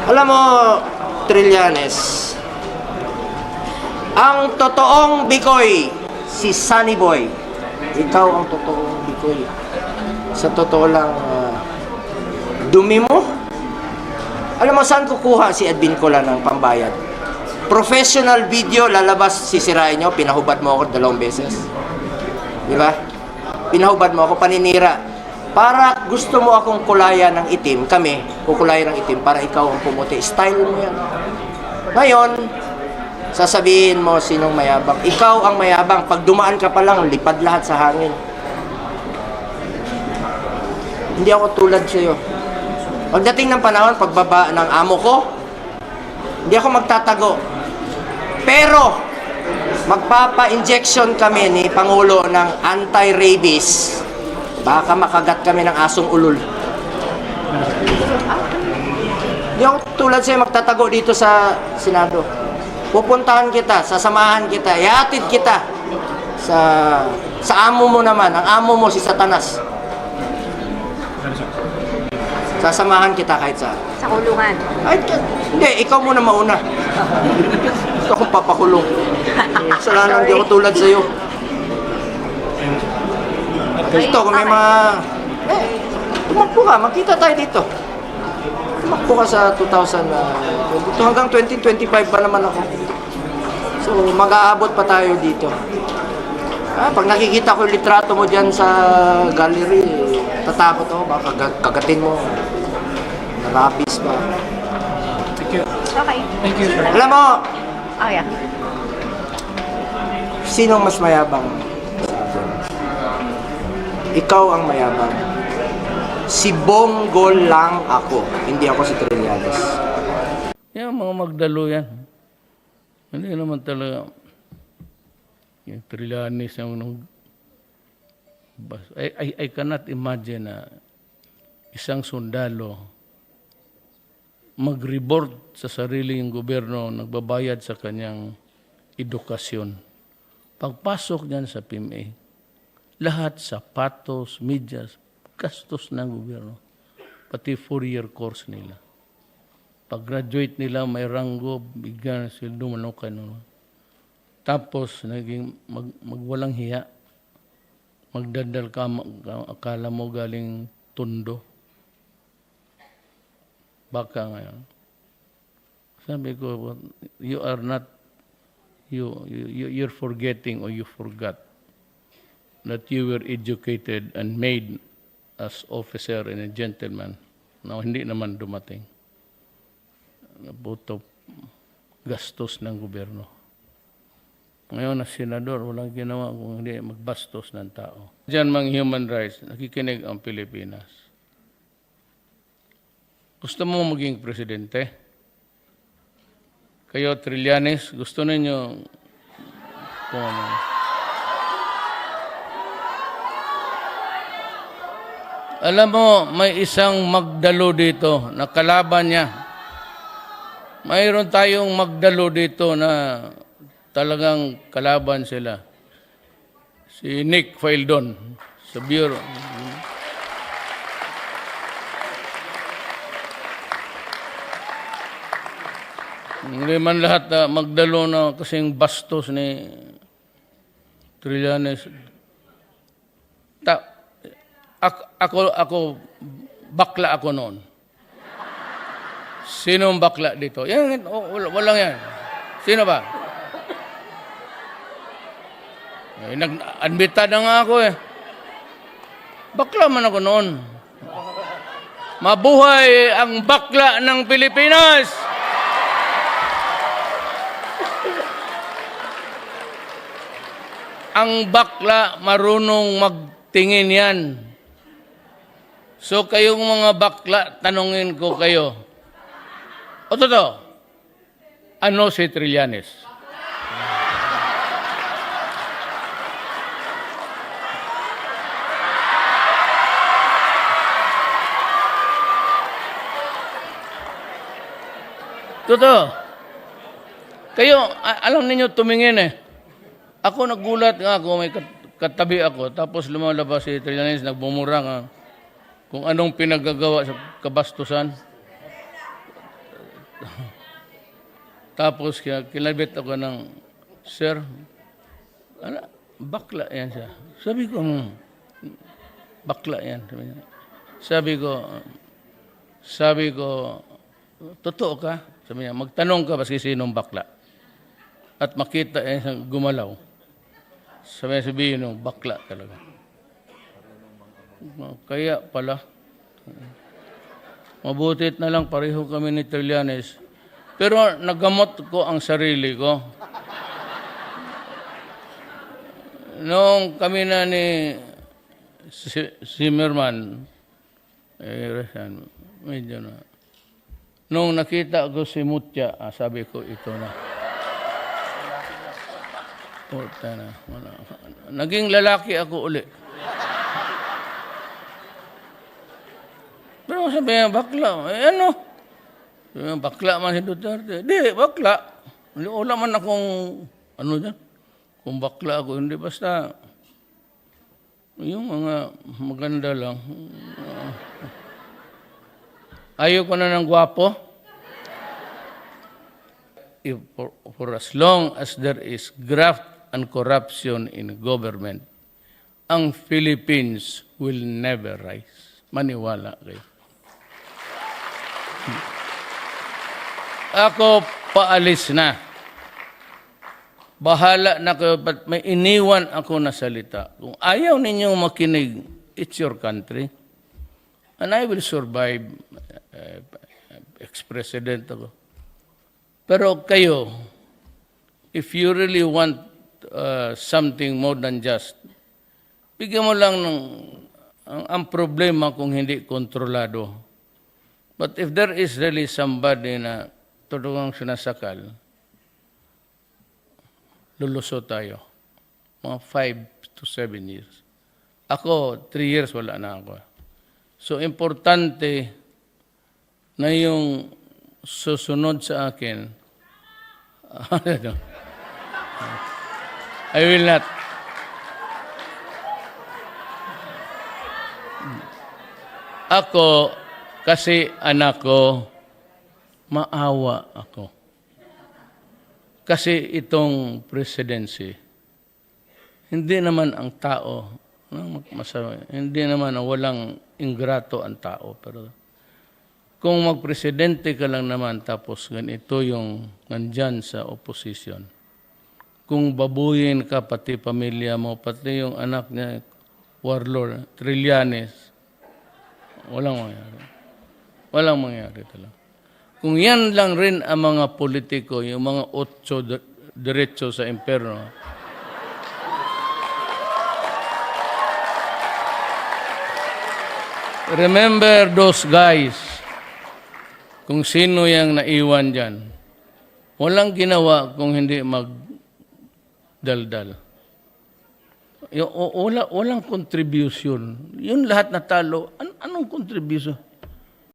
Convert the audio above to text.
Alam mo, Trillanes, ang totoong Bikoy, si Sunny Boy. Ikaw ang totoong Bikoy. Sa totoo lang, dumi mo. Alam mo, saan kukuha si Edwin Cola ng pambayad? Professional video, lalabas, sisirain nyo, pinahubad mo ako 2 beses. Di ba? Pinahubad mo ako, paninira. Para gusto mo akong kulayan ng itim, kami, kukulayan ng itim, para ikaw ang pumuti. Style mo yan. Ngayon, sasabihin mo sinong mayabang. Ikaw ang mayabang. Pag dumaan ka pa lang, lipad lahat sa hangin. Hindi ako tulad sa'yo. Pagdating ng panahon, pagbaba ng amo ko, hindi ako magtatago. Pero, magpapa-injection kami ni Pangulo ng anti-rabies. Baka makagat kami ng asong ulol. Hindi ako tulad sa'yo magtatago dito sa Senado. Pupuntahan kita, sasamahan kita, ihatid kita sa amo mo naman. Ang amo mo si Satanas. Sasamahan kita kahit saan. Sa kulungan. Ay, hindi, ikaw muna mauna. Ito akong papakulong. Salamat, hindi ako tulad sa'yo. Ito, kung may mga... tumakbo ka, magkita tayo dito. Tumakbo ka sa 2022 hanggang 2025 pa naman ako. So, mag-aabot pa tayo dito. Pag nakikita ko yung litrato mo dyan sa gallery, tatakot ako, baka kagatin mo. Narabis pa. Okay. Thank you, sir. Alam mo, Oh, yeah. sinong mas mayabang? Ikaw ang mayabang. Si Bonggol lang ako. Hindi ako si Trillanes. Yan, mga magdalo yan. Hindi naman talaga. Yung Trillanes yung I cannot imagine na isang sundalo mag-report sa sariling gobyerno, nagbabayad sa kanyang edukasyon. Pagpasok niyan sa PMA, lahat sapatos, medyas, gastos ng gobyerno. Pati 4-year course nila. Pag-graduate nila, may ranggo, bigyan sila dumano kanon. Tapos, naging magwalang hiya. Magdadal ka, akala mo galing Tondo. Baka ngayon. Sabi ko, you are not, you're forgetting or you forgot that you were educated and made as officer and a gentleman. Now, hindi naman dumating. Nabuto gastos ng gobyerno. Ngayon na senador, walang ginawa kung hindi magbastos ng tao. Diyan mga human rights, nakikinig ang Pilipinas. Gusto mo maging presidente? Kayo, Trillanes, gusto ninyo kung ano? Alam mo, may isang magdalo dito na kalaban niya. Mayroon tayong magdalo dito na talagang kalaban sila. Si Nick Faildon sa Bureau. Hindi man lahat magdalo na kasing bastos ni Trillanes. Ako, bakla ako noon. Sinong bakla dito? Yan, walang yan. Sino ba? Nag-admita na nga ako eh. Bakla man ako noon. Mabuhay ang bakla ng Pilipinas! Ang bakla marunong magtingin yan. So kayong mga bakla, tanungin ko kayo. O totoo, ano si Trillanes? Totoo. Kayo, alam ninyo tumingin eh. Ako nagulat nga ako, may katabi ako, tapos lumalabas si Trillanes, nagbumura nga kung anong pinagagawa sa kabastusan. Tapos kinabit ako ng, sir, bakla yan siya. Sabi ko, bakla yan. Sabi ko, totoo ka? Sabi niya, magtanong ka ba sinong bakla? At makita yan gumalaw. Sabihin nung bakla talaga. Kaya pala, mabutit na lang pareho kami ni Trillanes. Pero nagamot ko ang sarili ko. Noong kami na ni Zimmerman, medyo na. Nung nakita ko si Mutya, sabi ko, ito na. Puta na. Naging lalaki ako uli. Pero sabi niya, bakla. Ano? Sabi niya, bakla man si Duterte. Di, bakla. Wala man akong, kung bakla ako, hindi basta, yung mga maganda lang. Ayoko na ng gwapo. For as long as there is graft and corruption in government, ang Philippines will never rise. Maniwala kayo. Ako, paalis na. Bahala na kayo, but may iniwan ako na salita. Kung ayaw ninyong makinig, it's your country. And I will survive. Ex-president ako. Pero kayo, if you really want something more than just, bigyan mo lang ng ang problema kung hindi kontrolado. But if there is really somebody na totoong sinasakal, luluso tayo. Mga 5 to 7 years. Ako, 3 years wala na ako. So, importante na yung susunod sa akin, I will not. Ako, kasi anak ko, maawa ako. Kasi itong presidency, hindi naman ang tao, hindi naman walang ingrato ang tao. Pero kung magpresidente ka lang naman tapos ganito yung nandyan sa opposition, kung babuyin ka pati pamilya mo, pati yung anak niya, warlord, Trillanes, walang mangyari. Walang mangyari talaga. Kung yan lang rin ang mga politiko, yung mga 8 diretso sa imperno, remember those guys, kung sino yung naiwan dyan, walang ginawa kung hindi magdaldal. Walang contribution. Yun lahat na talo, anong contribution?